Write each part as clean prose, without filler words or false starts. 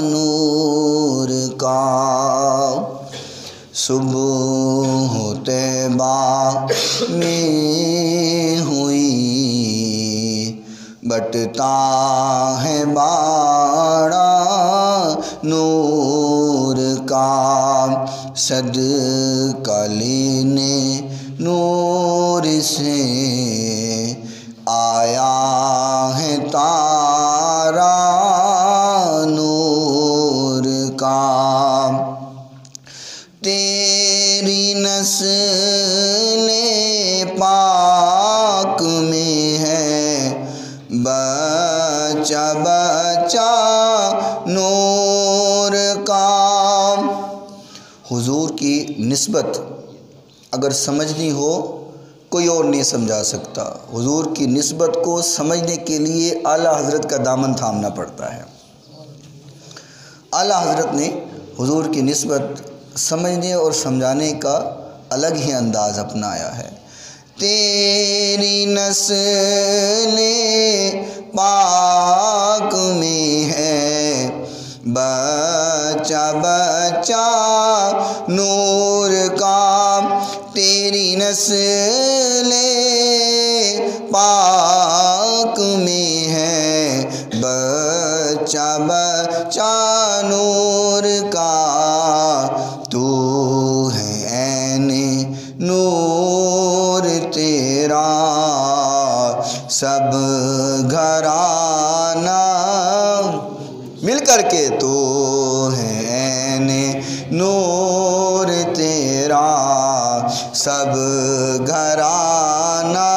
نور کا صبح طیبہ میں ہوئی، بٹتا ہے باڑا نور کا، صدقہ لینے نور سے آیا ہے تارا نور کا۔ تیری نسل پاک میں ہے بچہ بچہ نور کا۔ حضور کی نسبت اگر سمجھنی ہو کوئی اور نہیں سمجھا سکتا۔ حضور کی نسبت کو سمجھنے کے لیے اعلیٰ حضرت کا دامن تھامنا پڑتا ہے۔ اعلیٰ حضرت نے حضور کی نسبت سمجھنے اور سمجھانے کا الگ ہی انداز اپنایا ہے۔ تیری نسل پاک میں ہے بچہ بچہ نور کا، تیری نسل پاک میں ہے بچہ بچہ نور کا، تو ہے عین نور تیرا سب گھرانہ، مل کر کے تو ہے عین نور تیرا سب گھرانہ۔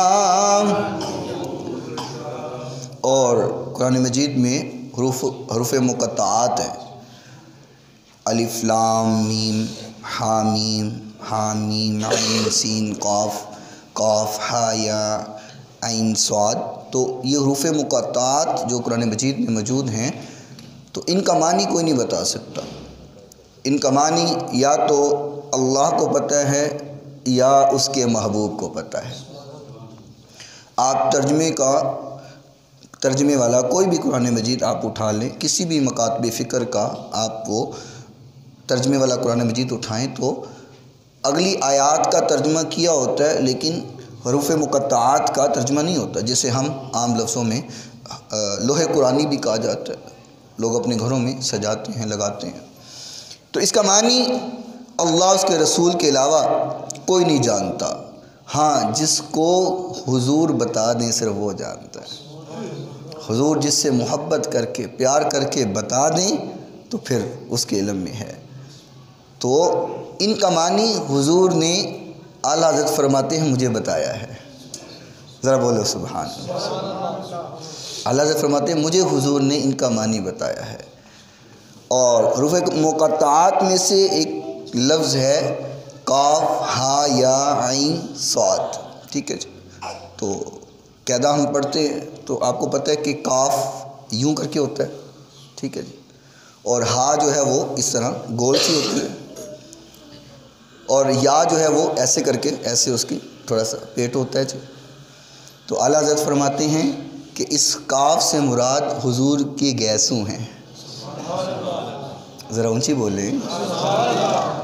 اور قرآن مجید میں حروف مقطعات ہیں، الف لام میم حامیم حامیم عین سین قاف، قاف ہا یا عین صاد۔ تو یہ حروف مقطعات جو قرآن مجید میں موجود ہیں، تو ان کا معنی کوئی نہیں بتا سکتا۔ ان کا معنی یا تو اللہ کو پتہ ہے یا اس کے محبوب کو پتہ ہے۔ آپ ترجمے والا کوئی بھی قرآن مجید آپ اٹھا لیں، کسی بھی مکاتب فکر کا آپ وہ ترجمے والا قرآن مجید اٹھائیں تو اگلی آیات کا ترجمہ کیا ہوتا ہے، لیکن حروف مقطعات کا ترجمہ نہیں ہوتا، جسے ہم عام لفظوں میں لوح قرآنی بھی کہا جاتا ہے، لوگ اپنے گھروں میں سجاتے ہیں، لگاتے ہیں۔ تو اس کا معنی اللہ اس کے رسول کے علاوہ کوئی نہیں جانتا، ہاں جس کو حضور بتا دیں صرف وہ جانتا ہے۔ حضور جس سے محبت کر کے پیار کر کے بتا دیں تو پھر اس کے علم میں ہے۔ تو ان کا معنی حضور نے اعلیٰ حضرت فرماتے ہیں مجھے بتایا ہے، ذرا بولو سبحان اللہ۔ اعلیٰ حضرت فرماتے ہیں مجھے حضور نے ان کا معنی بتایا ہے۔ اور حروف مقطعات میں سے ایک لفظ ہے قاف ہا یا عین صاد، ٹھیک ہے جی۔ تو قاعدہ ہم پڑھتے ہیں تو آپ کو پتہ ہے کہ کاف یوں کر کے ہوتا ہے، ٹھیک ہے جی، اور ہا جو ہے وہ اس طرح گول سی ہوتی ہے، اور یا جو ہے وہ ایسے کر کے ایسے اس کی تھوڑا سا پیٹ ہوتا ہے جی۔ تو اعلیٰ حضرت فرماتے ہیں کہ اس کاف سے مراد حضور کے گیسوں ہیں۔ ذرا اونچی بولیں،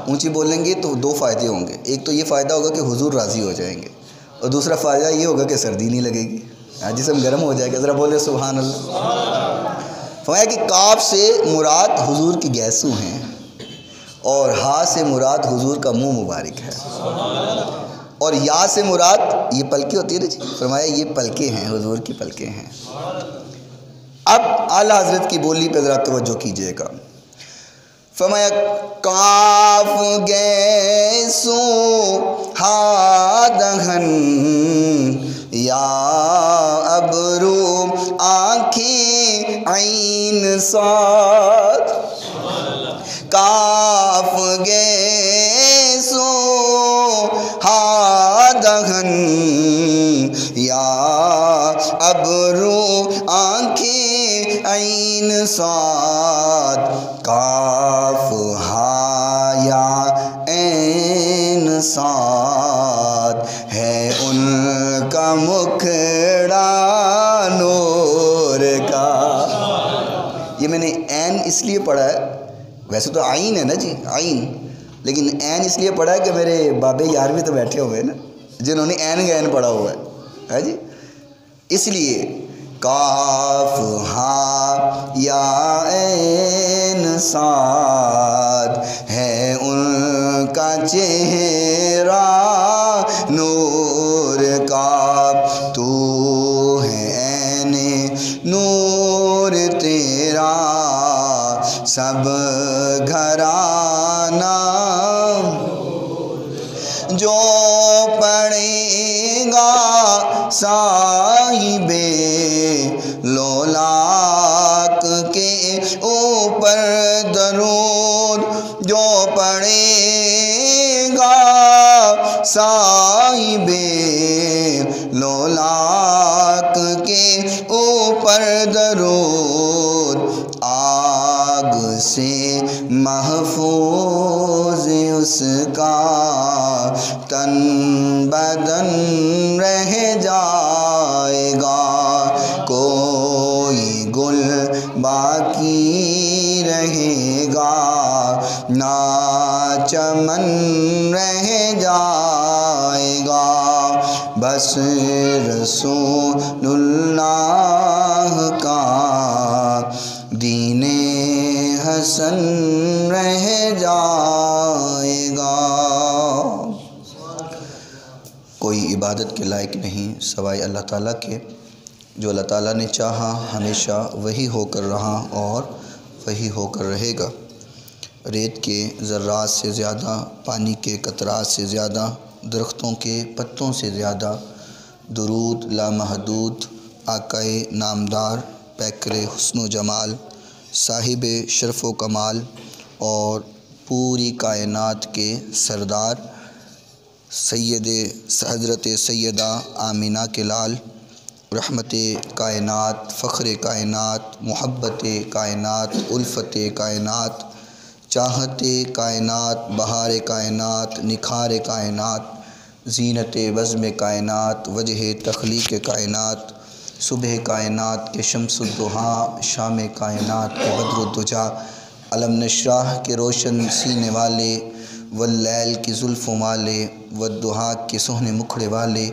اونچی بولیں گے تو دو فائدے ہوں گے، ایک تو یہ فائدہ ہوگا کہ حضور راضی ہو جائیں گے، اور دوسرا فائدہ یہ ہوگا کہ سردی نہیں لگے گی، جسم گرم ہو جائے گا۔ ذرا بولے سبحان اللہ۔ فرمایا کہ کاف سے مراد حضور کی گیسوں ہیں، اور ہا سے مراد حضور کا منہ مبارک ہے، اور یا سے مراد یہ پلکیں ہوتی ہے نا جی، فرمایا یہ پلکیں ہیں، حضور کی پلکیں ہیں۔ اب اعلیٰ حضرت کی بولی پہ ذرا توجہ کیجیے گا۔ فرمایا کاف گیسوں ہا دہن یا ابرو آنکھیں عین صاد، کاف گیسوں ہا دہن یا ابرو آنکھیں عین صاد، کاف ہا یا عین صاد ہے ان کا مکھڑا نور کا۔ یہ میں نے عین اس لیے پڑھا ہے، ویسے تو عین ہے نا جی، عین، لیکن عین اس لیے پڑھا ہے کہ میرے بابے یار بھی تو بیٹھے ہوئے ہیں نا جنہوں نے عین کا عین پڑھا ہوا ہے جی، اس لیے کاف ہا یا عین صاد ہے ان کا چہرہ نور کا، تو ہے عین نور تیرا سب گھرانہ، جو پڑھے گا صاحب لولاک کے اوپر درود، جو پڑھے گا صاحب لولاک کے اوپر درود، آگ سے محفوظ اس کا تن بدن رہ جائے گا، کوئی گل باقی رہے گا نہ چمن رہ جائے گا، بس رسول اللہ کا دین حسن رہ جائے گا۔ کوئی عبادت کے لائق نہیں سوائے اللہ تعالیٰ کے، جو اللہ تعالیٰ نے چاہا ہمیشہ وہی ہو کر رہا اور وہی ہو کر رہے گا۔ ریت کے ذرات سے زیادہ، پانی کے قطرات سے زیادہ، درختوں کے پتوں سے زیادہ درود لامحدود آقائے نامدار، پیکر حسن و جمال، صاحب شرف و کمال اور پوری کائنات کے سردار حضرت سیدہ آمینہ کے لال، رحمت کائنات، فخر کائنات، محبت کائنات، الفت کائنات، چاہت کائنات، بہار کائنات، نکھار کائنات، زینت بزم کائنات، وجہ تخلیق کائنات، صبح کائنات کے شمس الضحیٰ، شام کائنات کے بدر الدجیٰ، علم نشرح کے روشن سینے والے، واللیل کی زلفوں والے، والضحیٰ کے سہنے مکھڑے والے،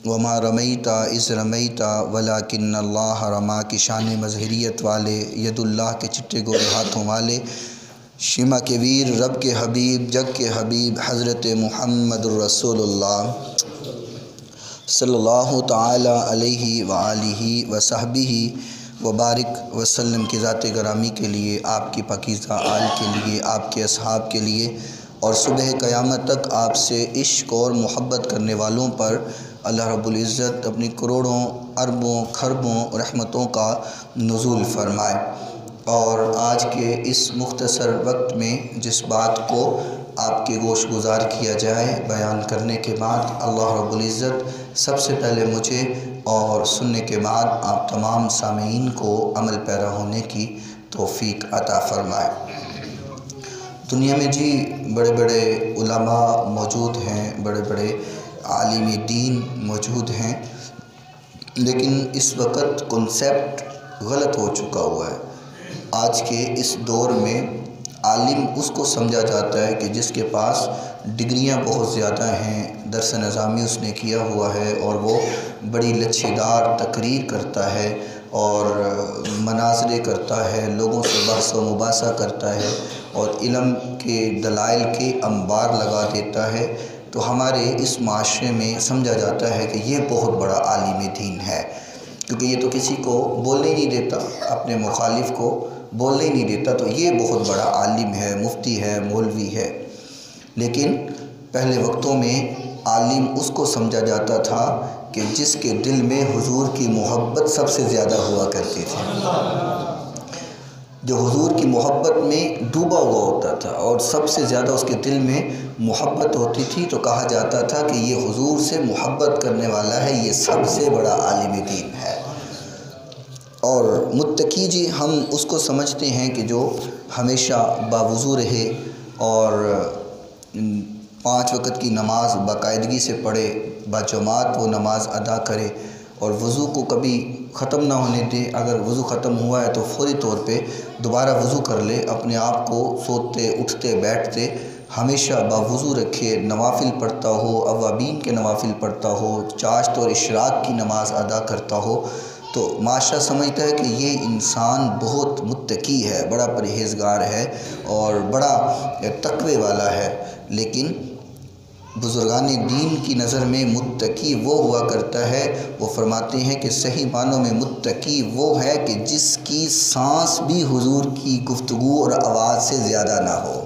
وما رمیت اذ رمیت ولکن اللہ رما کی شان مظہریت والے، ید اللہ کے چٹے گولے ہاتھوں والے، شمع کے ویر، رب کے حبیب، جگ کے حبیب، حضرت محمد الرسول اللہ صلی اللہ تعالی علیہ وآلہ وصحبہ وبارک وسلم کی ذات گرامی کے لیے، آپ کی پاکیزہ آل کے لیے، آپ کے اصحاب کے لیے اور صبح قیامت تک آپ سے عشق اور محبت کرنے والوں پر اللہ رب العزت اپنی کروڑوں اربوں کھربوں رحمتوں کا نزول فرمائے۔ اور آج کے اس مختصر وقت میں جس بات کو آپ کے گوش گزار کیا جائے بیان کرنے کے بعد، اللہ رب العزت سب سے پہلے مجھے اور سننے کے بعد آپ تمام سامعین کو عمل پیرا ہونے کی توفیق عطا فرمائے۔ دنیا میں جی بڑے بڑے علماء موجود ہیں، بڑے بڑے عالم دین موجود ہیں، لیکن اس وقت کنسیپٹ غلط ہو چکا ہوا ہے۔ آج کے اس دور میں عالم اس کو سمجھا جاتا ہے کہ جس کے پاس ڈگریاں بہت زیادہ ہیں، درس نظامی اس نے کیا ہوا ہے اور وہ بڑی لچھیدار تقریر کرتا ہے اور مناظرے کرتا ہے، لوگوں سے بحث و مباحثہ کرتا ہے اور علم کے دلائل کے انبار لگا دیتا ہے، تو ہمارے اس معاشرے میں سمجھا جاتا ہے کہ یہ بہت بڑا عالم دین ہے، کیونکہ یہ تو کسی کو بولنے ہی نہیں دیتا، اپنے مخالف کو بولنے ہی نہیں دیتا، تو یہ بہت بڑا عالم ہے، مفتی ہے، مولوی ہے۔ لیکن پہلے وقتوں میں عالم اس کو سمجھا جاتا تھا کہ جس کے دل میں حضور کی محبت سب سے زیادہ ہوا کرتی تھی، جو حضور کی محبت میں ڈوبا ہوا ہوتا تھا اور سب سے زیادہ اس کے دل میں محبت ہوتی تھی، تو کہا جاتا تھا کہ یہ حضور سے محبت کرنے والا ہے، یہ سب سے بڑا عالم دین ہے۔ اور متقی جی ہم اس کو سمجھتے ہیں کہ جو ہمیشہ باوضو رہے اور 5 وقت کی نماز باقاعدگی سے پڑھے، باجماعت وہ نماز ادا کرے اور وضو کو کبھی ختم نہ ہونے دے، اگر وضو ختم ہوا ہے تو فوری طور پہ دوبارہ وضو کر لے، اپنے آپ کو سوتے اٹھتے بیٹھتے ہمیشہ باوضو رکھے، نوافل پڑھتا ہو، اوابین کے نوافل پڑھتا ہو، چاشت اور اشراق کی نماز ادا کرتا ہو، تو معاشرہ سمجھتا ہے کہ یہ انسان بہت متقی ہے، بڑا پرہیزگار ہے اور بڑا تقوی والا ہے۔ لیکن بزرگان دین کی نظر میں متقی وہ ہوا کرتا ہے، وہ فرماتے ہیں کہ صحیح معنوں میں متقی وہ ہے کہ جس کی سانس بھی حضور کی گفتگو اور آواز سے زیادہ نہ ہو۔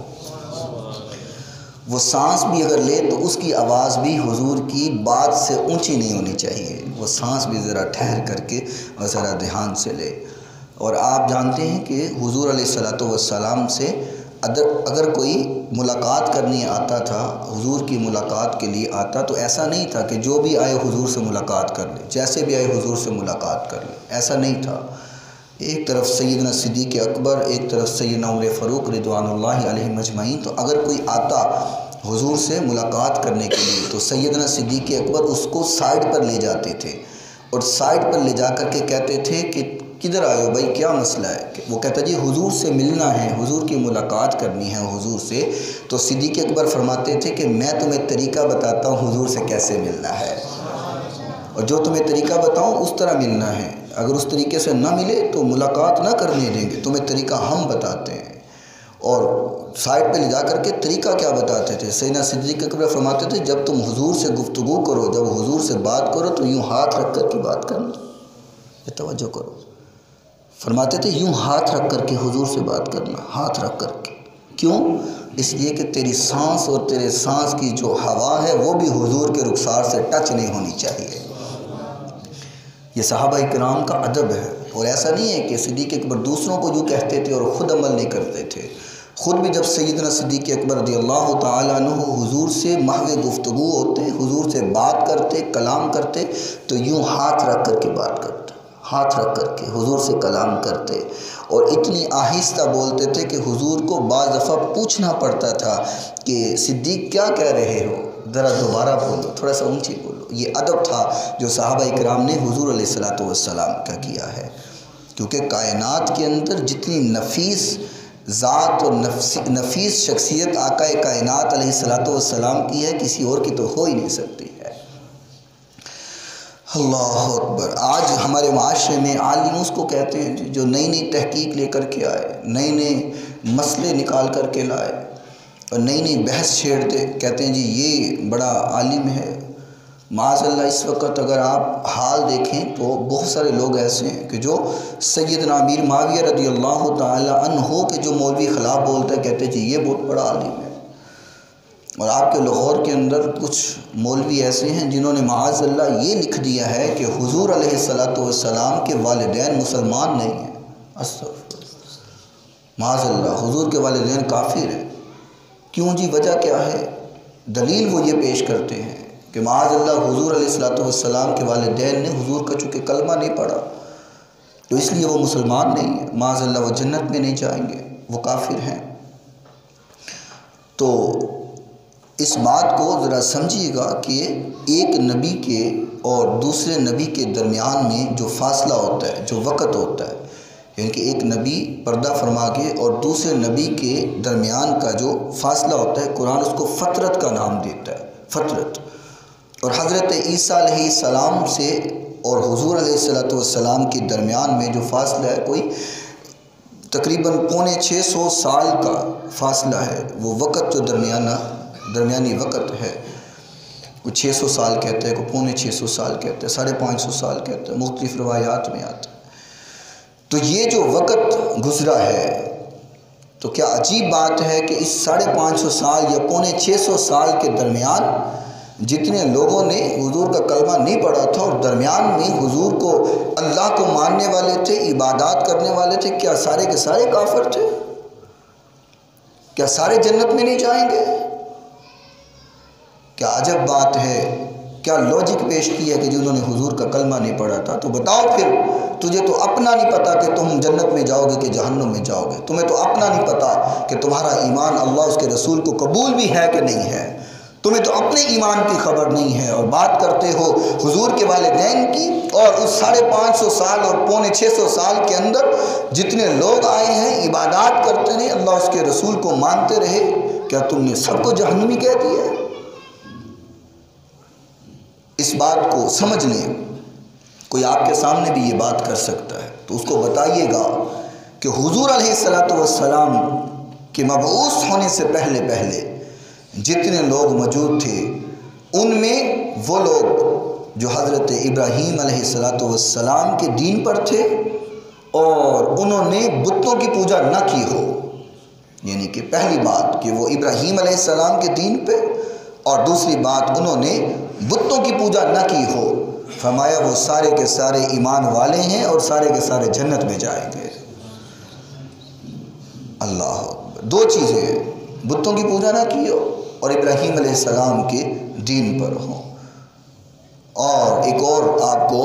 وہ سانس بھی اگر لے تو اس کی آواز بھی حضور کی بات سے اونچی نہیں ہونی چاہیے، وہ سانس بھی ذرا ٹھہر کر کے اور ذرا دھیان سے لے۔ اور آپ جانتے ہیں کہ حضور علیہ السلام سے اگر کوئی ملاقات کرنے آتا تھا، حضور کی ملاقات کے لیے آتا، تو ایسا نہیں تھا کہ جو بھی آئے حضور سے ملاقات کر لے، جیسے بھی آئے حضور سے ملاقات کر لے، ایسا نہیں تھا۔ ایک طرف سیدنا صدیق اکبر، ایک طرف سیدنا عمر فاروق رضوان اللہ علیہم اجمعین، تو اگر کوئی آتا حضور سے ملاقات کرنے کے لیے تو سیدنا صدیق اکبر اس کو سائڈ پر لے جاتے تھے اور سائڈ پر لے جا کر کے کہتے تھے کہ کدھر آئے ہو بھائی، کیا مسئلہ ہے؟ وہ کہتا جی حضور سے ملنا ہے، حضور کی ملاقات کرنی ہے حضور سے۔ تو صدیق اکبر فرماتے تھے کہ میں تمہیں طریقہ بتاتا ہوں حضور سے کیسے ملنا ہے، اور جو تمہیں طریقہ بتاؤں اس طرح ملنا ہے، اگر اس طریقے سے نہ ملے تو ملاقات نہ کرنے دیں گے، تمہیں طریقہ ہم بتاتے ہیں۔ اور سائڈ پہ لے جا کر کے طریقہ کیا بتاتے تھے؟ سیدنا صدیق اکبر فرماتے تھے جب تم حضور سے گفتگو کرو، جب حضور سے بات کرو تو یوں ہاتھ رکھ کر کے بات کرنا، یہ توجہ کرو، فرماتے تھے یوں ہاتھ رکھ کر کے حضور سے بات کرنا، ہاتھ رکھ کر کے۔ کیوں؟ اس لیے کہ تیری سانس اور تیرے سانس کی جو ہوا ہے وہ بھی حضور کے رخسار سے ٹچ نہیں ہونی چاہیے۔ یہ صحابہ کرام کا ادب ہے، اور ایسا نہیں ہے کہ صدیق اکبر دوسروں کو جو کہتے تھے اور خود عمل نہیں کرتے تھے۔ خود بھی جب سیدنا صدیق اکبر رضی اللہ تعالیٰ عنہ حضور سے محو گفتگو ہوتے، حضور سے بات کرتے، کلام کرتے، تو یوں ہاتھ رکھ کر کے بات کرتے، ہاتھ رکھ کر کے حضور سے کلام کرتے، اور اتنی آہستہ بولتے تھے کہ حضور کو بعض دفعہ پوچھنا پڑتا تھا کہ صدیق کیا کہہ رہے ہو، ذرا دوبارہ بولو، تھوڑا سا اونچی بولو۔ یہ ادب تھا جو صحابہ کرام نے حضور علیہ السلام کا کیا ہے، کیونکہ کائنات کے اندر جتنی نفیس ذات اور نفیس شخصیت آقا کائنات علیہ السلام کی ہے، کسی اور کی تو ہو ہی نہیں سکتی ہے۔ اللہ اکبر۔ آج ہمارے معاشرے میں عالم اس کو کہتے ہیں جو نئی نئی تحقیق لے کر کے آئے، نئے نئے مسئلے نکال کر کے لائے اور نئی نئی بحث چھیڑتے، کہتے ہیں جی یہ بڑا عالم ہے۔ معاذ اللہ اس وقت اگر آپ حال دیکھیں تو بہت سارے لوگ ایسے ہیں کہ جو سیدنا امیر معاویہ رضی اللہ تعالی عنہ کے جو مولوی خلاف بولتا ہے، کہتے ہیں جی یہ بہت بڑا عالم ہے۔ اور آپ کے لاہور کے اندر کچھ مولوی ایسے ہیں جنہوں نے معاذ اللہ یہ لکھ دیا ہے کہ حضور علیہ السلام کے والدین مسلمان نہیں ہیں۔ استغفر معاذ اللہ، حضور کے والدین کافر ہیں۔ کیوں جی؟ وجہ کیا ہے؟ دلیل وہ یہ پیش کرتے ہیں کہ معاذ اللہ حضور علیہ السلام کے والدین نے حضور کا چونکہ کلمہ نہیں پڑھا تو اس لیے وہ مسلمان نہیں ہیں، معاذ اللہ وہ جنت میں نہیں جائیں گے، وہ کافر ہیں۔ تو اس بات کو ذرا سمجھیے گا کہ ایک نبی کے اور دوسرے نبی کے درمیان میں جو فاصلہ ہوتا ہے، جو وقت ہوتا ہے، یعنی کہ ایک نبی پردہ فرما کے اور دوسرے نبی کے درمیان کا جو فاصلہ ہوتا ہے، قرآن اس کو فترت کا نام دیتا ہے، فترت۔ اور حضرت عیسیٰ علیہ السلام سے اور حضور علیہ السلام کے درمیان میں جو فاصلہ ہے کوئی تقریباً 650 سال کا فاصلہ ہے۔ وہ وقت جو درمیانی وقت ہے، کوئی 600 سال کہتے ہیں، کوئی 650 سال کہتے ہیں، 550 سال کہتے ہیں، مختلف روایات میں آتا ہے۔ تو یہ جو وقت گزرا ہے، تو کیا عجیب بات ہے کہ اس 550 سال یا 650 سال کے درمیان جتنے لوگوں نے حضور کا کلمہ نہیں پڑھا تھا اور درمیان میں حضور کو اللہ کو ماننے والے تھے، عبادات کرنے والے تھے، کیا سارے کے سارے کافر تھے؟ کیا سارے جنت میں نہیں جائیں گے؟ کیا عجب بات ہے، کیا لوجک پیش کیا کہ جنہوں نے حضور کا کلمہ نہیں پڑھا تھا۔ تو بتاؤ پھر، تجھے تو اپنا نہیں پتا کہ تم جنت میں جاؤ گے کہ جہنم میں جاؤ گے، تمہیں تو اپنا نہیں پتا کہ تمہارا ایمان اللہ اس کے رسول کو قبول بھی ہے کہ نہیں ہے، تمہیں تو اپنے ایمان کی خبر نہیں ہے اور بات کرتے ہو حضور کے والدین کی، اور اس 550 سال اور 650 سال کے اندر جتنے لوگ آئے ہیں عبادات کرتے رہے، اللہ اس کے رسول کو مانتے رہے، کیا تم نے سب کو جہنمی کہہ دیا ہے؟ اس بات کو سمجھ لیں، کوئی آپ کے سامنے بھی یہ بات کر سکتا ہے تو اس کو بتائیے گا کہ حضور علیہ السلام کے مبعوث ہونے سے پہلے جتنے لوگ موجود تھے ان میں وہ لوگ جو حضرت ابراہیم علیہ السلام کے دین پر تھے اور انہوں نے بتوں کی پوجا نہ کی ہو، یعنی کہ پہلی بات کہ وہ ابراہیم علیہ السلام کے دین پہ، اور دوسری بات انہوں نے بتوں کی پوجا نہ کی ہو، فرمایا وہ سارے کے سارے ایمان والے ہیں اور سارے کے سارے جنت میں جائیں گے۔ اللہ اکبر، دو چیزیں ہیں، بتوں کی پوجا نہ کی ہو اور ابراہیم علیہ السلام کے دین پر ہو۔ اور ایک اور آپ کو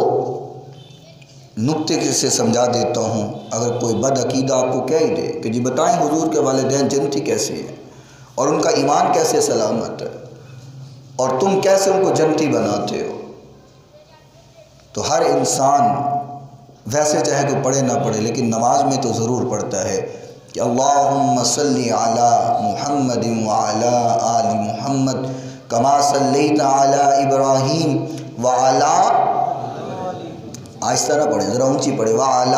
نکتے سے سمجھا دیتا ہوں، اگر کوئی بد عقیدہ آپ کو کہہ ہی دے کہ جی بتائیں حضور کے والدین جنتی کیسے ہیں اور ان کا ایمان کیسے سلامت ہے اور تم کیسے ان کو جنتی بناتے ہو، تو ہر انسان ویسے چاہے کہ پڑھے نہ پڑھے لیکن نماز میں تو ضرور پڑھتا ہے کہ اللہم صلی علی محمد وعلی آل محمد کما صلیت علی ابراہیم وعلی، آہستہ نہ پڑھیں، ذرا اونچی پڑھیں، وعلی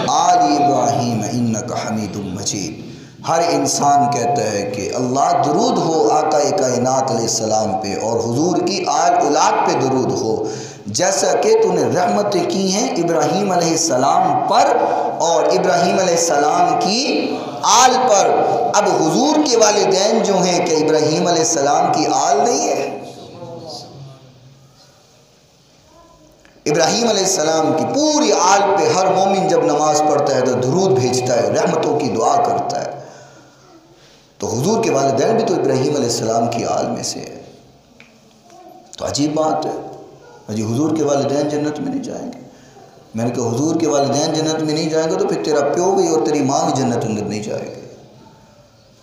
آل ابراہیم انک حمید مجید۔ ہر انسان کہتا ہے کہ اللہ درود ہو آقا کائنات علیہ السلام پہ اور حضور کی آل اولاد پہ درود ہو، جیسا کہ تو نے رحمتیں کی ہیں ابراہیم علیہ السلام پر اور ابراہیم علیہ السلام کی آل پر۔ اب حضور کے والدین جو ہیں کہ ابراہیم علیہ السلام کی آل نہیں ہے؟ ابراہیم علیہ السلام کی پوری آل پہ ہر مومن جب نماز پڑھتا ہے تو درود بھیجتا ہے، رحمتوں کی دعا کرتا ہے، تو حضور کے والدین بھی تو ابراہیم علیہ السلام کی آل میں سے ہے۔ تو عجیب بات ہے، جی حضور کے والدین جنت میں نہیں جائیں گے۔ میں نے کہا حضور کے والدین جنت میں نہیں جائیں گے تو پھر تیرا پیو بھی اور تیری ماں بھی جنت اندر نہیں جائے گی۔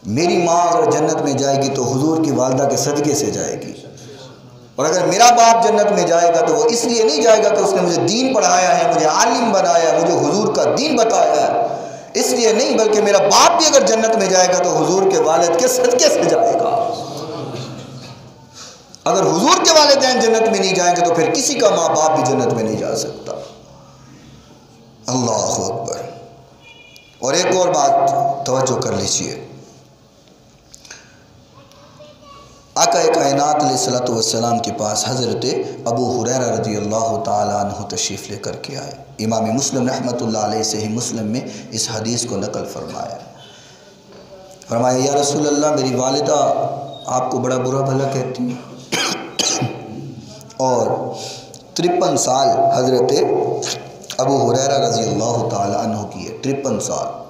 میری ماں اگر جنت میں جائے گی تو حضور کی والدہ کے صدقے سے جائے گی، اور اگر میرا باپ جنت میں جائے گا تو وہ اس لیے نہیں جائے گا کہ اس نے مجھے دین پڑھایا ہے، مجھے عالم بنایا ہے، مجھے حضور کا دین بتایا ہے، اس لیے نہیں، بلکہ میرا باپ بھی اگر جنت میں جائے گا تو حضور کے والد کے صدقے سے جائے گا۔ اگر حضور کے والدین جنت میں نہیں جائیں گے تو پھر کسی کا ماں باپ بھی جنت میں نہیں جا سکتا۔ اللہ اکبر۔ اور ایک اور بات توجہ کر لیجیے، آقا کائنات علیہ السلام کے پاس حضرت ابو ہریرہ رضی اللہ تعالیٰ عنہ تشریف لے کر کے آئے۔ امام مسلم رحمۃ اللہ علیہ صحیح مسلم میں اس حدیث کو نقل فرمایا، فرمایا یا رسول اللہ میری والدہ آپ کو بڑا برا بھلا کہتی ہیں، اور 53 سال حضرت ابو ہریرہ رضی اللہ تعالیٰ عنہ کی ہے، 53 سال۔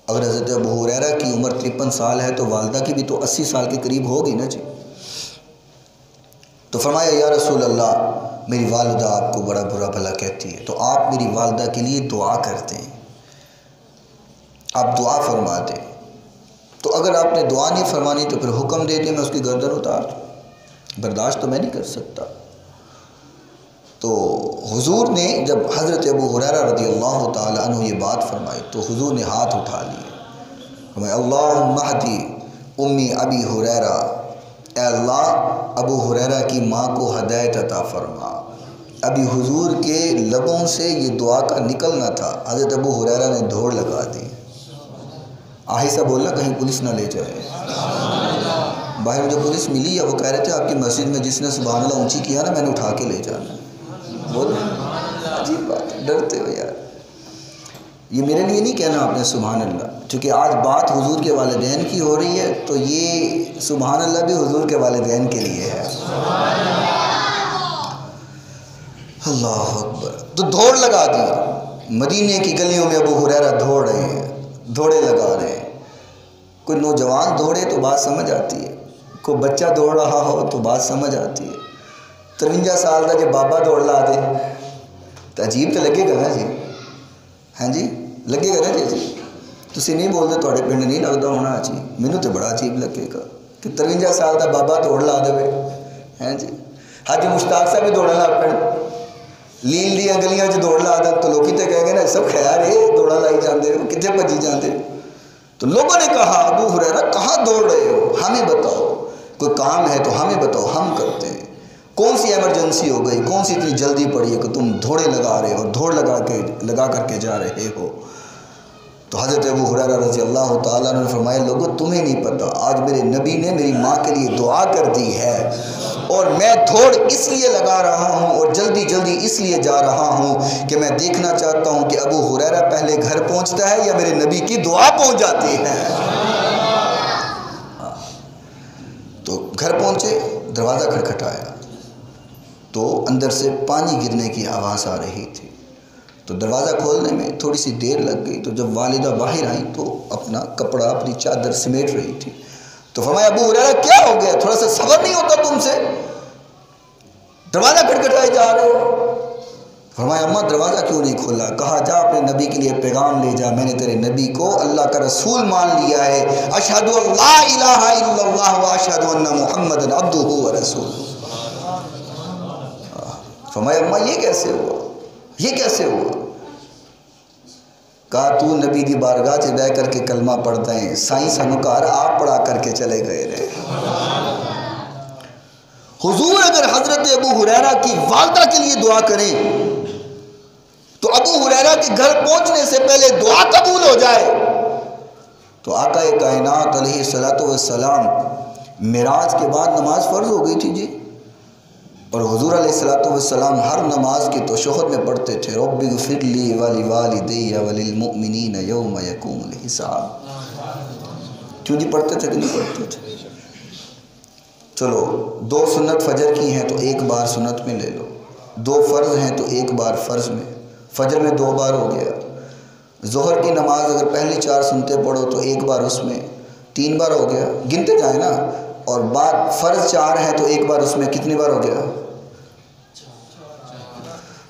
اگر حضرت ابو ہریرہ کی عمر 53 سال ہے تو والدہ کی بھی تو 80 سال کے قریب ہوگی نا جی۔ تو فرمایا یا رسول اللہ میری والدہ آپ کو بڑا برا بھلا کہتی ہے، تو آپ میری والدہ کے لیے دعا کرتے ہیں، آپ دعا فرما دیں۔ تو اگر آپ نے دعا نہیں فرمانی تو پھر حکم دے دیں میں اس کی گردن اتار دوں، برداشت تو میں نہیں کر سکتا۔ تو حضور نے جب حضرت ابو ہریرہ رضی اللہ تعالیٰ عنہ یہ بات فرمائی تو حضور نے ہاتھ اٹھا لیے، فرمایا اللہم اہدی امی ابی ہریرہ، اے اللہ ابو ہریرہ کی ماں کو ہدایت عطا فرما۔ ابھی حضور کے لبوں سے یہ دعا کا نکلنا تھا، حضرت ابو ہریرہ نے دوڑ لگا دی۔ آہستہ بولنا کہیں پولیس نہ لے جائے۔ باہر جو پولیس ملی ہے وہ کہہ رہے تھے آپ کی مسجد میں جس نے سبحان اللہ اونچی کیا نا میں نے اٹھا کے لے جانا۔ بولو، عجیب بات، ڈرتے ہو یار۔ یہ میرے لیے نہیں کہنا آپ نے سبحان اللہ، چونکہ آج بات حضور کے والدین کی ہو رہی ہے تو یہ سبحان اللہ بھی حضور کے والدین کے لیے ہے۔ اللہ اکبر۔ تو دوڑ لگا دی، مدینے کی گلیوں میں ابو ہریرہ دوڑ رہے ہیں، دوڑے لگا رہے ہیں۔ کوئی نوجوان دوڑے تو بات سمجھ آتی ہے، کوئی بچہ دوڑ رہا ہو تو بات سمجھ آتی ہے۔ 53 سال کا جب بابا دوڑ لا دے تو عجیب تو لگے گا نا جی، ہاں جی لگے گا نا جی۔ تسی نہیں بولتے تھوڑے پنڈ نہیں لگتا ہونا جی، مینوں تو بڑا عجیب لگے گا۔ کہ 53 سال کا بابا دوڑ لا دے ہیں جی. حاجی مشتاق صاحب بھی دوڑن لگ پے, لیل دیا گلیاں دوڑ لا دیں تو لوگ تو کہہ گئے نا سب خیر ہے دوڑا لائی جاندے ہو, کتنے بجی جاندے. تو لوگوں نے کہا ابو ہریرہ کہاں دوڑ رہے ہو, ہمیں بتاؤ, کوئی کام ہے تو ہمیں بتاؤ, ہم کرتے ہیں. کون سی ایمرجنسی ہو گئی, کون سی اتنی جلدی پڑی ہے کہ تم دھوڑے لگا رہے ہو, دوڑ لگا کر کے جا رہے ہو. تو حضرت ابو ہریرہ رضی اللہ تعالیٰ نے فرمایا لوگوں تمہیں نہیں پتہ, آج میرے نبی نے میری ماں کے لیے دعا کر دی ہے, اور میں دوڑ اس لیے لگا رہا ہوں اور جلدی جلدی اس لیے جا رہا ہوں کہ میں دیکھنا چاہتا ہوں کہ ابو ہریرہ پہلے گھر پہنچتا ہے یا میرے نبی کی دعا پہنچ جاتی ہے. تو گھر پہنچے, دروازہ کھٹکھٹایا تو اندر سے پانی گرنے کی آواز آ رہی تھی. تو دروازہ کھولنے میں تھوڑی سی دیر لگ گئی. تو جب والدہ باہر آئیں تو اپنا کپڑا اپنی چادر سمیٹ رہی تھی. تو فرمایا ابو ہریرہ کیا ہو گیا, تھوڑا سا صبر نہیں ہوتا تم سے, دروازہ کھٹکھٹائے جا رہے ہو. فرمایا اماں دروازہ کیوں نہیں کھولا. کہا جا اپنے نبی کے لیے پیغام لے جا, میں نے تیرے نبی کو اللہ کا رسول مان لیا ہے. اشہد ان لا الہ الا اللہ و اشہد ان محمد عبدہ و رسولہ. فرمایا اماں یہ کیسے ہوا, یہ کیسے ہوا. کہا تو نبی دی بارگاہ سے بہ کر کے کلمہ پڑھتا ہے, سائیں سنکار آپ پڑھا کر کے چلے گئے رہے. حضور اگر حضرت ابو ہریرہ کی والدہ کے لیے دعا کریں تو ابو ہریرہ کے گھر پہنچنے سے پہلے دعا قبول ہو جائے. تو آقا کائنات علیہ الصلوۃ والسلام معراج کے بعد نماز فرض ہو گئی تھی جی, اور حضور علیہ الصلوۃ والسلام ہر نماز کی توشہد میں پڑھتے تھے رب اغفر لی ولوالدی وللمؤمنین یوم یقوم الحساب. کیوں جی پڑھتے تھے کہ نہیں پڑھتے تھے. چلو 2 سنت فجر کی ہیں تو 1 بار سنت میں لے لو, 2 فرض ہیں تو 1 بار فرض میں, فجر میں 2 بار ہو گیا. ظہر کی نماز اگر پہلی 4 سنتے پڑھو تو 1 بار اس میں 3 بار ہو گیا, گنتے جائیں نا. اور بعد فرض 4 ہیں تو 1 بار اس میں کتنی بار ہو گیا.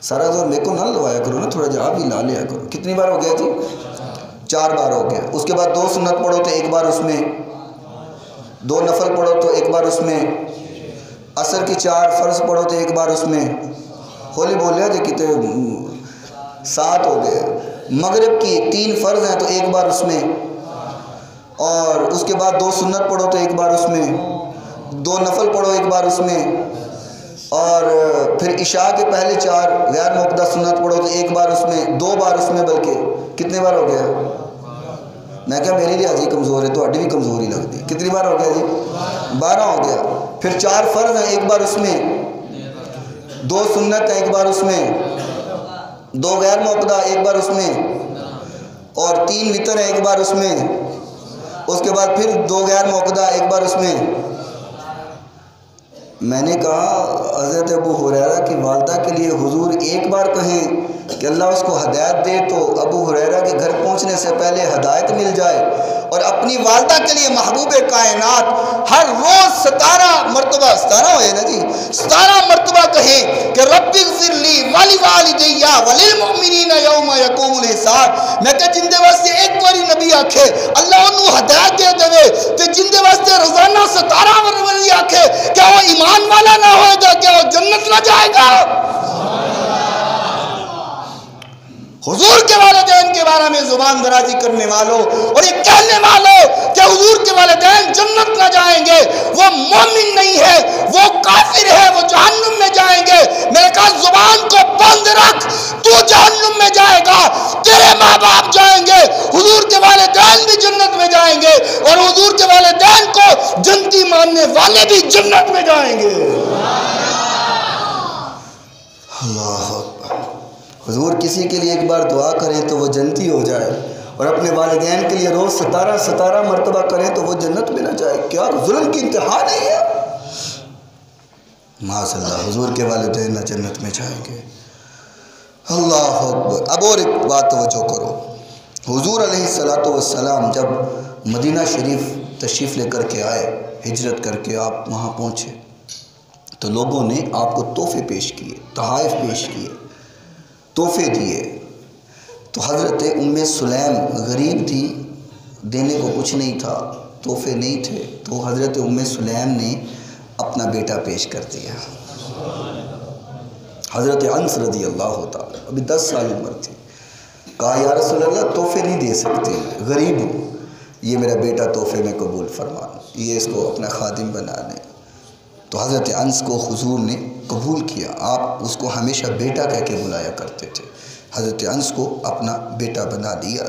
سارا زور میرے کو نہ لوایا کرو نا, تھوڑا جا بھی لا لیا کرو. کتنی بار ہو گیا جی, 4 بار ہو گیا. اس کے بعد 2 سنت پڑھو تو 1 بار اس میں, 2 نفل پڑھو تو 1 بار اس میں, عصر کی 4 فرض پڑھو تو 1 بار اس میں. ہولی بولیا جی کتنے 7 ہو گئے. مغرب کی 3 فرض ہیں تو 1 بار اس میں, اور اس کے بعد 2 سنت پڑھو تو 1 بار اس میں, 2 نفل پڑھو 1 بار اس میں, اور پھر عشاء کے پہلے 4 غیر مقدہ سنت پڑھو تو 1 بار اس میں, 2 بار اس میں. بلکہ کتنے بار ہو گیا. میں کہا میری ریاضی کمزور ہے تو اڈی بھی کمزوری لگتی. کتنی بار ہو گیا جی, 12 ہو گیا. پھر 4 فرض ہیں 1 بار اس میں, 2 سنت ہیں 1 بار اس میں, 2 غیر مقدہ 1 بار اس میں, اور 3 وتر ہیں 1 بار اس میں. اس کے بعد پھر 2 غیر مقدہ 1 بار اس میں. میں نے کہا حضرت ابو ہریرہ کی والدہ کے لیے حضور 1 بار کہیں کہ اللہ اس کو ہدایت دے تو ابو ہریرہ کے گھر پہنچنے سے پہلے ہدایت مل جائے, اور اپنی والدہ کے لیے محبوب کائنات ہر روز 17 مرتبہ 17 ہوئے نا جی 17 مرتبہ کہیں کہ رب اغفر لی ولوالدی وللمؤمنین یوم یقوم الحساب. میں کہ جن دے واسطے ایک باری نبی آکھے اللہ انہوں ہدایت دے دے, تے جن دے واسطے روزانہ 17 مرتبہ آکھے کیا وہ ایمان والا نہ ہوئے گا, کیا وہ جنت نہ جائے گا. حضور کے والدین کے بارے میں زبان درازی کرنے والوں اور یہ کہنے والوں کہ حضور کے والدین جنت نہ جائیں گے, وہ مومن نہیں ہے, وہ کافر ہے, وہ جہنم میں جائیں گے. میں نے کہا زبان کو بند رکھ, تو جہنم میں جائے گا, تیرے ماں باپ جائیں گے, حضور کے والدین بھی جنت میں جائیں گے, اور حضور کے والدین کو جنتی ماننے والے بھی جنت میں جائیں گے. اللہ حضور کسی کے لیے 1 بار دعا کریں تو وہ جنتی ہو جائے, اور اپنے والدین کے لیے روز 17 مرتبہ کریں تو وہ جنت میں نہ جائے. کیا ظلم کی انتہا نہیں ہے. معاذ اللہ, حضور کے والدین نہ جنت میں جائیں گے. اللہ اکبر. اب اور ایک بات توجہ کرو, حضور علیہ الصلوۃ والسلام جب مدینہ شریف تشریف لے کر کے آئے, ہجرت کر کے آپ وہاں پہنچے تو لوگوں نے آپ کو تحفے پیش کیے, تحائف پیش کیے, تحفے دیے. تو حضرت ام سلیم غریب تھی, دینے کو کچھ نہیں تھا, تحفے نہیں تھے تو حضرت ام سلیم نے اپنا بیٹا پیش کر دیا۔ حضرت انس رضی اللہ تعالیٰ ابھی 10 سال عمر تھی، کہا یا رسول اللہ تحفے نہیں دے سکتے، غریب ہوں، یہ میرا بیٹا تحفے میں قبول فرما، یہ اس کو اپنا خادم بنا لیں۔ تو حضرت انس کو حضور نے قبول کیا، آپ اس کو ہمیشہ بیٹا کہہ کے بلایا کرتے تھے، حضرت انس کو اپنا بیٹا بنا لیا۔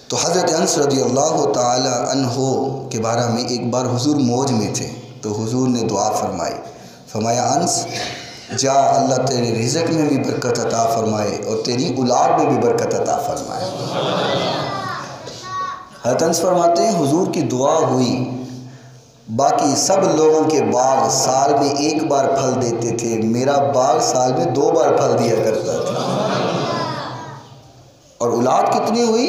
تو حضرت انس رضی اللہ تعالی عنہ کے بارے میں ایک بار حضور موج میں تھے تو حضور نے دعا فرمائی، فرمایا انس جا، اللہ تیرے رزق میں بھی برکت عطا فرمائے اور تیری اولاد میں بھی برکت عطا فرمائے۔ حضرت انس فرماتے ہیں حضور کی دعا ہوئی، باقی سب لوگوں کے باغ سال میں ایک بار پھل دیتے تھے، میرا باغ سال میں 2 بار پھل دیا کرتا تھا۔ اور اولاد کتنی ہوئی؟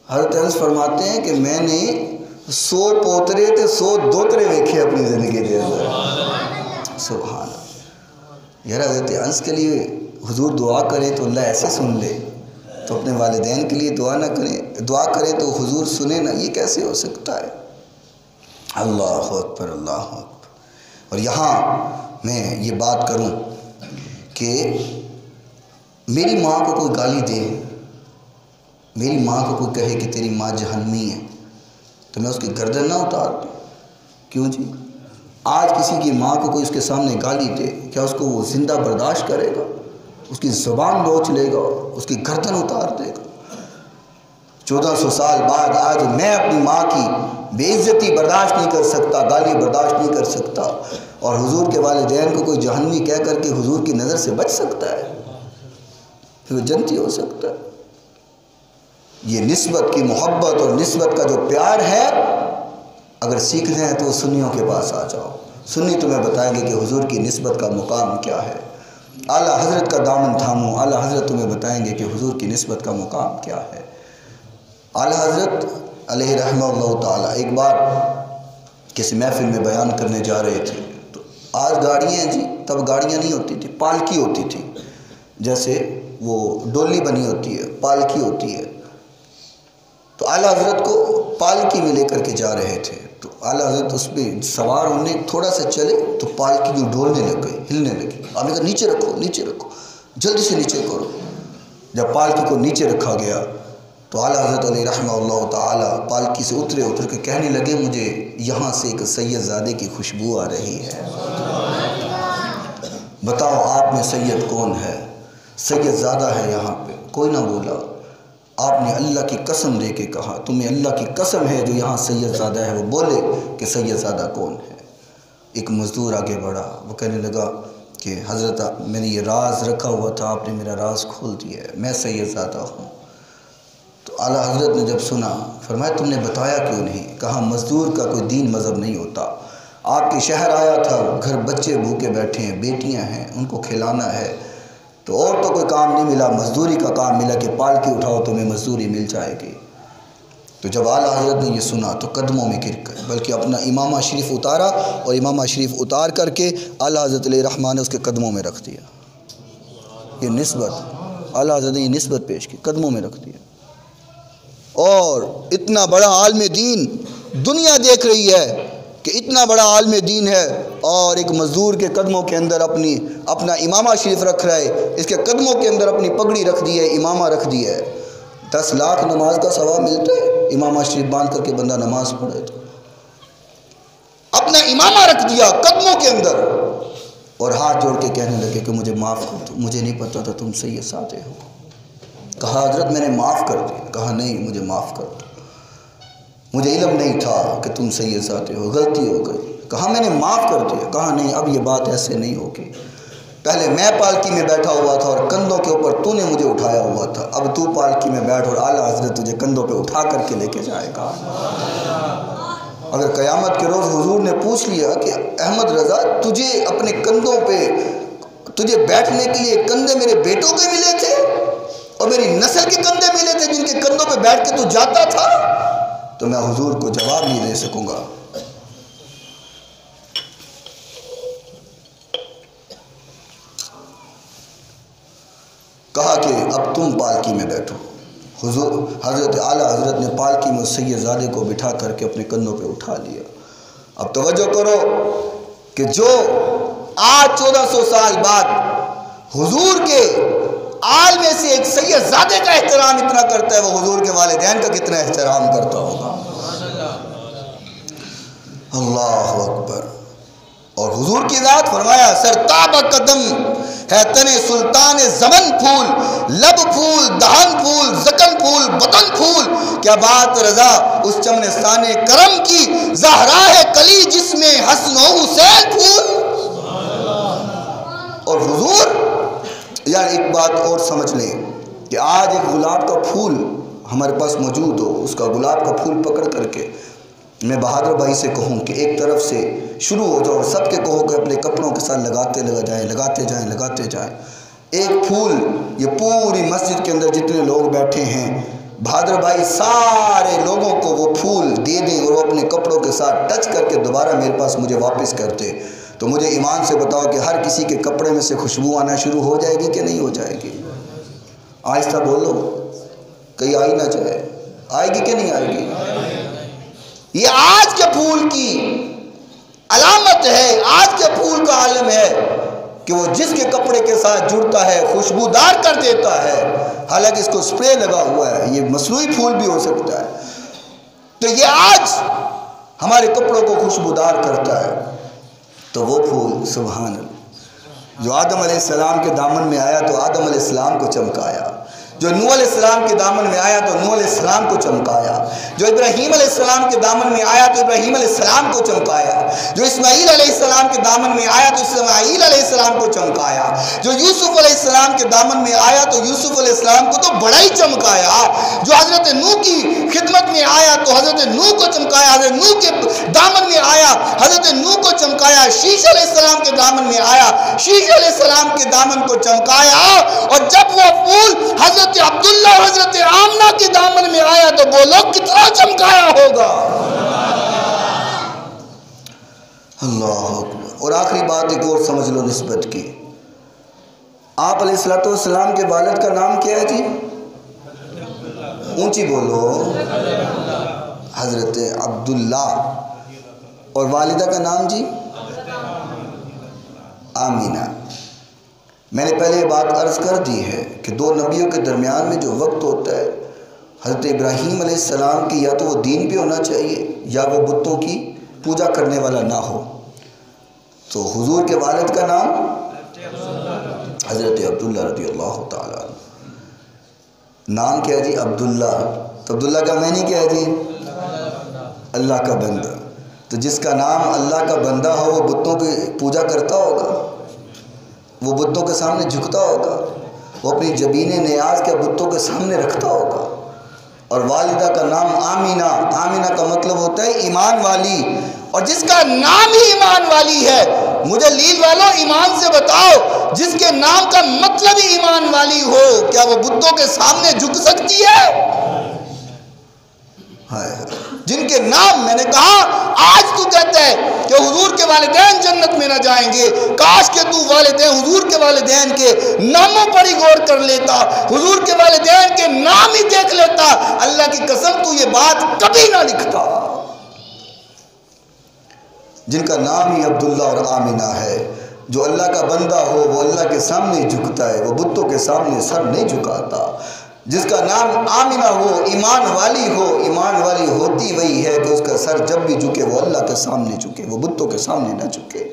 حضرت انس فرماتے ہیں کہ میں نے 100 پوترے تھے 100 دوترے دیکھے اپنی زندگی کے اندر۔ سبحان اللہ۔ یار حضرت انس کے لیے حضور دعا کرے تو اللہ ایسے سن لے، تو اپنے والدین کے لیے دعا نہ کریں، دعا کرے تو حضور سنے نہ، یہ کیسے ہو سکتا ہے؟ اللہ اکبر، اللہ اکبر۔ اور یہاں میں یہ بات کروں کہ میری ماں کو کوئی گالی دے، میری ماں کو کوئی کہے کہ تیری ماں جہنمی ہے، تو میں اس کی گردن نہ اتار دوں؟ کیوں جی؟ آج کسی کی ماں کو کوئی اس کے سامنے گالی دے، کیا اس کو وہ زندہ برداشت کرے گا؟ اس کی زبان نوچ لے گا، اس کی گردن اتار دے گا۔ 1400 سال بعد آج میں اپنی ماں کی بے عزتی برداشت نہیں کر سکتا، گالی برداشت نہیں کر سکتا، اور حضور کے والدین کو کوئی جہنمی کہہ کر کے حضور کی نظر سے بچ سکتا ہے؟ پھر وہ جنتی ہو سکتا ہے؟ یہ نسبت کی محبت اور نسبت کا جو پیار ہے، اگر سیکھنا ہے تو سنیوں کے پاس آ جاؤ، سنی تمہیں بتائیں گے کہ حضور کی نسبت کا مقام کیا ہے۔ اعلیٰ حضرت کا دامن تھامو، اعلیٰ حضرت تمہیں بتائیں گے کہ حضور کی نسبت کا مقام کیا ہے۔ اعلیٰ حضرت علیہ رحمہ اللہ تعالیٰ ایک بار کسی محفل میں بیان کرنے جا رہے تھے، تو آج گاڑیاں ہیں جی، تب گاڑیاں نہیں ہوتی تھی، پالکی ہوتی تھی، جیسے وہ ڈولی بنی ہوتی ہے، پالکی ہوتی ہے۔ تو اعلیٰ حضرت کو پالکی میں لے کر کے جا رہے تھے، تو اعلیٰ حضرت اس پہ سوار ہونے تھوڑا سا چلے تو پالکی جو ڈولنے لگ گئی، ہلنے لگی۔ آپ نے کہا نیچے رکھو، نیچے رکھو، جلدی سے نیچے کرو۔ جب پالکی کو نیچے رکھا گیا تو اعلیٰ حضرت علیہ رحمہ اللہ تعالیٰ پالکی سے اتر کے کہنے لگے مجھے یہاں سے ایک سید زادے کی خوشبو آ رہی ہے، بتاؤ آپ میں سید کون ہے؟ سید زادہ ہے یہاں پہ۔ کوئی نہ بولا۔ آپ نے اللہ کی قسم دے کے کہا تمہیں اللہ کی قسم ہے جو یہاں سید زادہ ہے، وہ بولے کہ سید زادہ کون ہے۔ ایک مزدور آگے بڑھا، وہ کہنے لگا کہ حضرت میں نے یہ راز رکھا ہوا تھا، آپ نے میرا راز کھول دیا ہے، میں سید زادہ ہوں۔ تو اعلیٰ حضرت نے جب سنا فرمایا تم نے بتایا کیوں نہیں؟ کہا مزدور کا کوئی دین مذہب نہیں ہوتا، آپ کے شہر آیا تھا، گھر بچے بھوکے بیٹھے ہیں، بیٹیاں ہیں، ان کو کھلانا ہے، تو اور تو کوئی کام نہیں ملا، مزدوری کا کام ملا کہ پالکی اٹھاؤ تمہیں مزدوری مل جائے گی۔ تو جب اعلیٰ حضرت نے یہ سنا تو قدموں میں گر گئے، بلکہ اپنا امامہ شریف اتارا اور امامہ شریف اتار کر کے اعلیٰ حضرت علیہ رحمہ نے اس کے قدموں میں رکھ دیا۔ یہ نسبت، اعلیٰ حضرت نے یہ نسبت پیش کی، قدموں میں رکھ دیا۔ اور اتنا بڑا عالم دین دنیا دیکھ رہی ہے کہ اتنا بڑا عالم دین ہے اور ایک مزدور کے قدموں کے اندر اپنا امامہ شریف رکھ رہا ہے، اس کے قدموں کے اندر اپنی پگڑی رکھ دی ہے، امامہ رکھ دی ہے۔ 10 لاکھ نماز کا ثواب ملتا ہے امامہ شریف باندھ کر کے بندہ نماز پڑھے تو۔ اپنا امامہ رکھ دیا قدموں کے اندر اور ہاتھ جوڑ کے کہنے لگے کہ مجھے معاف کر دو، مجھے نہیں پتا تھا تم سید زادے ہو۔ کہا حضرت میں نے معاف کر دیا۔ کہا نہیں، مجھے معاف کر دو، مجھے علم نہیں تھا کہ تم سید زادے ہو، غلطی ہو گئی۔ کہا میں نے معاف کر دیا۔ کہا نہیں، اب یہ بات ایسے نہیں ہوگی، پہلے میں پالکی میں بیٹھا ہوا تھا اور کندھوں کے اوپر تو نے مجھے اٹھایا ہوا تھا، اب تو پالکی میں بیٹھ اور اعلیٰ حضرت تجھے کندھوں پہ اٹھا کر کے لے کے جائے گا۔ اگر قیامت کے روز حضور نے پوچھ لیا کہ احمد رضا تجھے اپنے کندھوں پہ، تجھے بیٹھنے کے لیے کندھے میرے بیٹوں کے ملے تھے اور میری نسل کے کندھے ملے تھے جن کے کندھوں پہ بیٹھ کے تو جاتا تھا، تو میں حضور کو جواب نہیں دے سکوں گا۔ کہا کہ اب تم پالکی میں بیٹھو۔ حضرت اعلیٰ حضرت نے پالکی میں سید زادے کو بٹھا کر کے اپنے کندھوں پہ اٹھا لیا۔ اب توجہ کرو کہ جو آج 1400 سال بعد حضور کے آل میں سے ایک سید زادے کا احترام اتنا کرتا ہے، وہ حضور کے والدین کا کتنا احترام کرتا ہوگا۔ اللہ اکبر۔ اور حضور کی ذات فرمایا سرتاب قدم ہے تن سلطان زمن پھول، لب پھول، دہن پھول، زکن پھول، بطن پھول، کیا بات رضا اس چمنستان کرم کی، زہرا ہے کلی جس میں حسن و حسین پھول۔ اور حضور یار ایک بات اور سمجھ لیں کہ آج ایک گلاب کا پھول ہمارے پاس موجود ہو، اس کا گلاب کا پھول پکڑ کر کے میں بہادر بھائی سے کہوں کہ ایک طرف سے شروع ہو جاؤ اور سب کے کہو کہ اپنے کپڑوں کے ساتھ لگاتے جائیں ایک پھول، یہ پوری مسجد کے اندر جتنے لوگ بیٹھے ہیں بہادر بھائی سارے لوگوں کو وہ پھول دے دیں اور وہ اپنے کپڑوں کے ساتھ ٹچ کر کے دوبارہ میرے پاس مجھے واپس کرتے، تو مجھے ایمان سے بتاؤ کہ ہر کسی کے کپڑے میں سے خوشبو آنا شروع ہو جائے گی کہ نہیں ہو جائے گی؟ آہستہ بولو، کہیں آئی نہ جائے، آئے گی کہ نہیں آئے گی؟ یہ آج کے پھول کی علامت ہے، آج کے پھول کا عالم ہے کہ وہ جس کے کپڑے کے ساتھ جڑتا ہے خوشبودار کر دیتا ہے، حالانکہ اس کو سپرے لگا ہوا ہے، یہ مصنوعی پھول بھی ہو سکتا ہے، تو یہ آج ہمارے کپڑوں کو خوشبودار کرتا ہے۔ تو وہ پھول سبحان اللہ جو آدم علیہ السلام کے دامن میں آیا تو آدم علیہ السلام کو چمکایا، جو نوح علیہ السلام کے دامن میں آیا تو نوح علیہ السلام کو چمکایا، جو ابراہیم علیہ السلام کے دامن میں آیا تو ابراہیم علیہ السلام کو چمکایا، جو اسماعیل علیہ السلام کے دامن میں آیا تو اسماعیل علیہ السلام کو چمکایا، جو یوسف علیہ السلام کے دامن میں آیا تو یوسف علیہ السلام کو تو بڑا ہی چمکایا، جو حضرت نوح کی خدمت میں آیا تو حضرت نوح کو چمکایا، حضرت نوح کے دامن میں آیا حضرت نوح کو چمکایا، شیش علیہ السلام کے دامن میں آیا شیش علیہ السلام کے دامن کو چمکایا، اور جب وہ پھول حضرت عبداللہ اور حضرت آمنہ کے دامن میں آیا تو بولو کتنا چمکایا ہوگا۔ اللہ اکبر۔ اور آخری بات ایک اور سمجھ لو نسبت کی، آپ علیہ السلام کے والد کا نام کیا ہے جی؟ اونچی بولو، حضرت عبداللہ، اور والدہ کا نام جی؟ آمینہ۔ میں نے پہلے یہ بات عرض کر دی ہے کہ دو نبیوں کے درمیان میں جو وقت ہوتا ہے، حضرت ابراہیم علیہ السلام کی یا تو وہ دین پہ ہونا چاہیے یا وہ بتوں کی پوجا کرنے والا نہ ہو، تو حضور کے والد کا نام حضرت عبداللہ رضی اللہ تعالیٰ عنہ۔ نام کیا جی؟ عبداللہ۔ تو عبداللہ کا معنی کیا ہے جی؟ اللہ کا بندہ۔ تو جس کا نام اللہ کا بندہ ہو وہ بتوں کی پوجا کرتا ہوگا، وہ بتوں کے سامنے جھکتا ہوگا، وہ اپنی جبین نیاز کے بتوں کے سامنے رکھتا ہوگا۔ اور والدہ کا نام آمینہ، آمینہ کا مطلب ہوتا ہے ایمان والی، اور جس کا نام ہی ایمان والی ہے، مجھے لیل والوں ایمان سے بتاؤ جس کے نام کا مطلب ہی ایمان والی ہو، کیا وہ بتوں کے سامنے جھک سکتی ہے؟ جن کے نام میں نے کہا آج تو کہتا ہے کہ حضور کے والدین جنت میں نہ جائیں گے، کاش کہ تو والدین حضور کے والدین کے ناموں پر ہی غور کر لیتا، حضور کے والدین کے نام ہی دیکھ لیتا، اللہ کی قسم تو یہ بات کبھی نہ لکھتا۔ جن کا نام ہی عبداللہ اور آمینہ ہے، جو اللہ کا بندہ ہو وہ اللہ کے سامنے جھکتا ہے، وہ بتوں کے سامنے سر نہیں جھکاتا۔ جس کا نام آمینہ ہو، ایمان والی ہو، ایمان والی ہوتی وہی ہے کہ اس کا سر جب بھی جھکے وہ اللہ کے سامنے جھکے، وہ بتوں کے سامنے نہ جھکے۔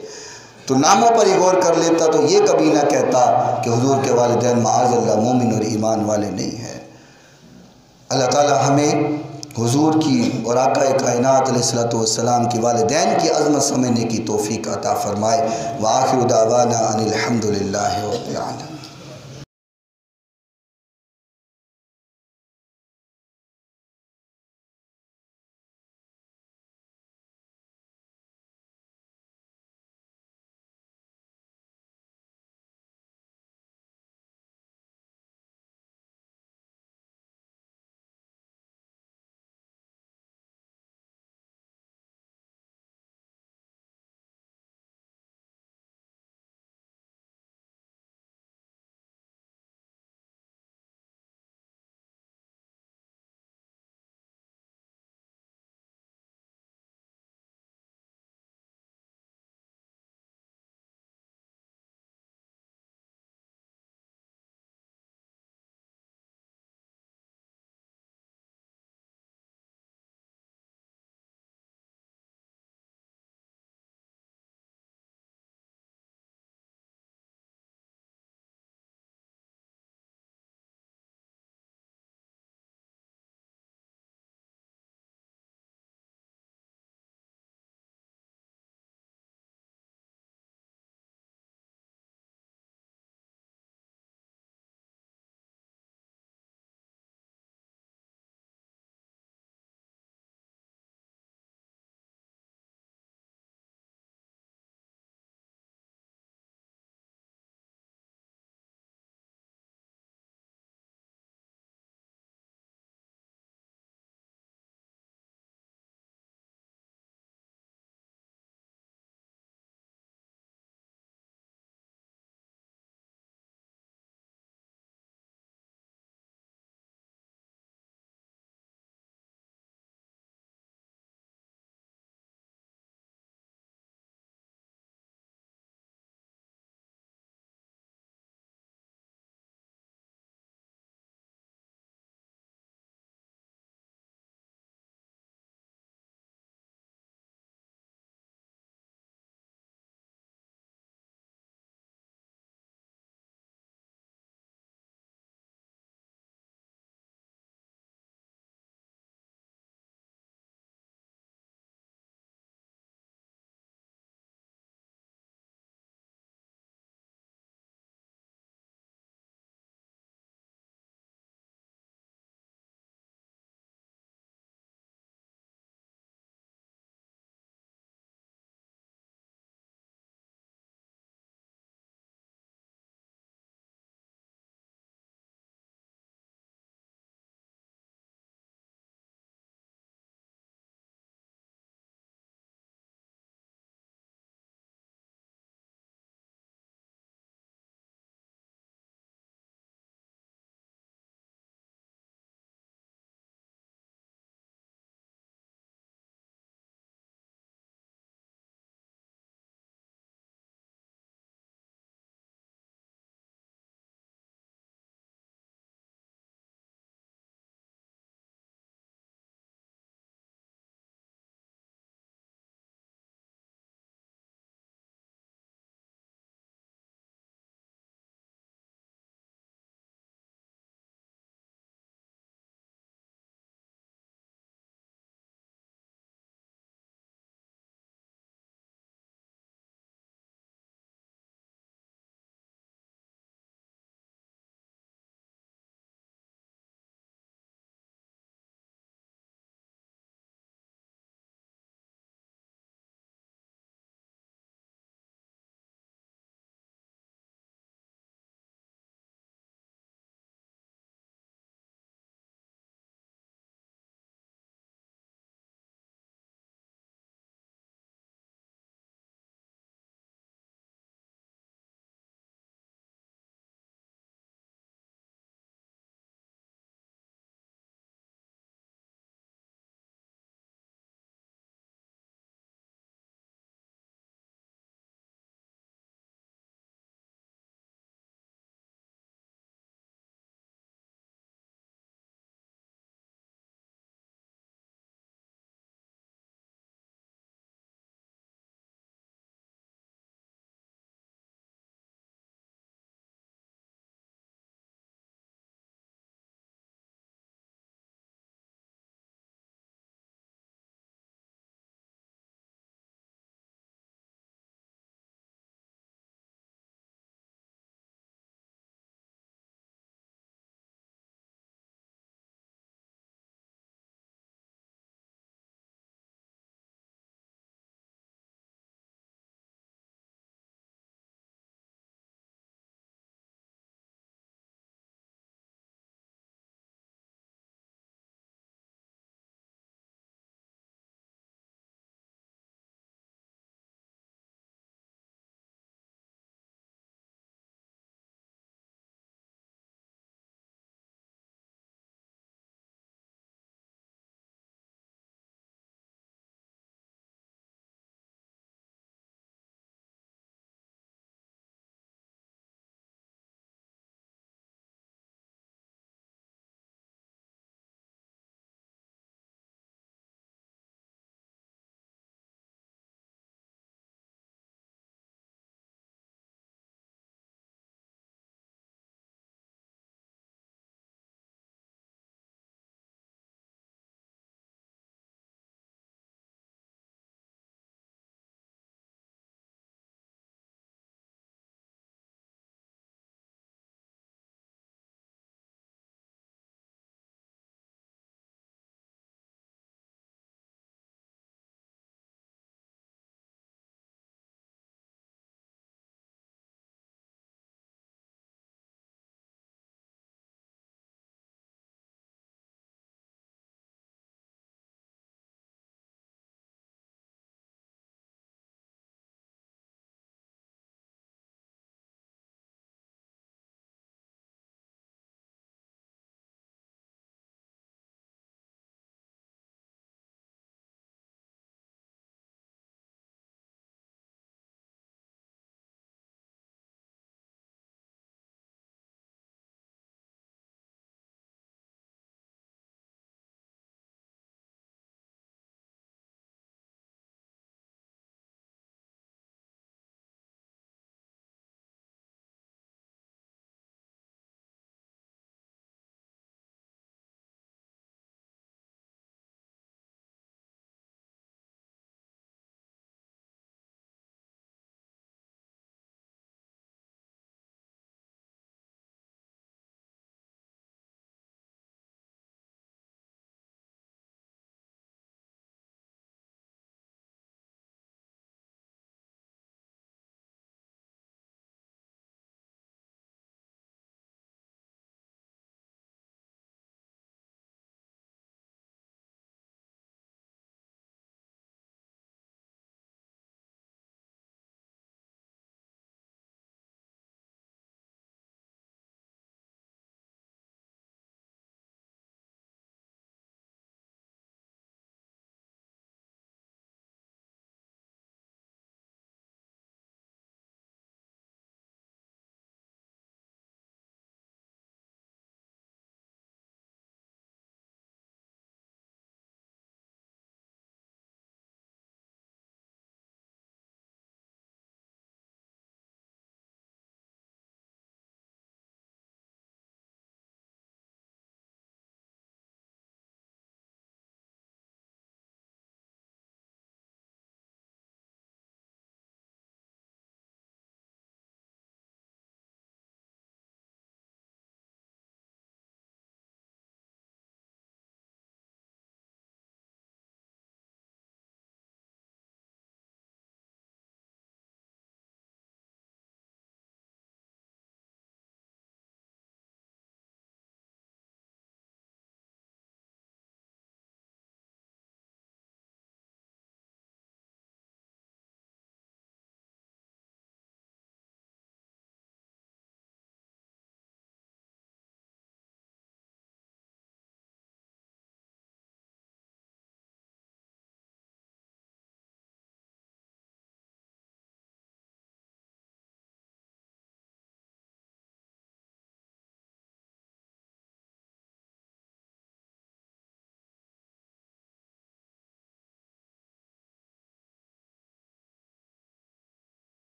تو ناموں پر ہی غور کر لیتا تو یہ کبھی نہ کہتا کہ حضور کے والدین معاذ اللہ مومن اور ایمان والے نہیں ہیں۔ اللہ تعالی ہمیں حضور کی اور آقا کائنات علیہ السلام کی والدین کی عظمت سمجھنے کی توفیق عطا فرمائے۔ وآخر دعوانا ان الحمد للہ رب العالمین۔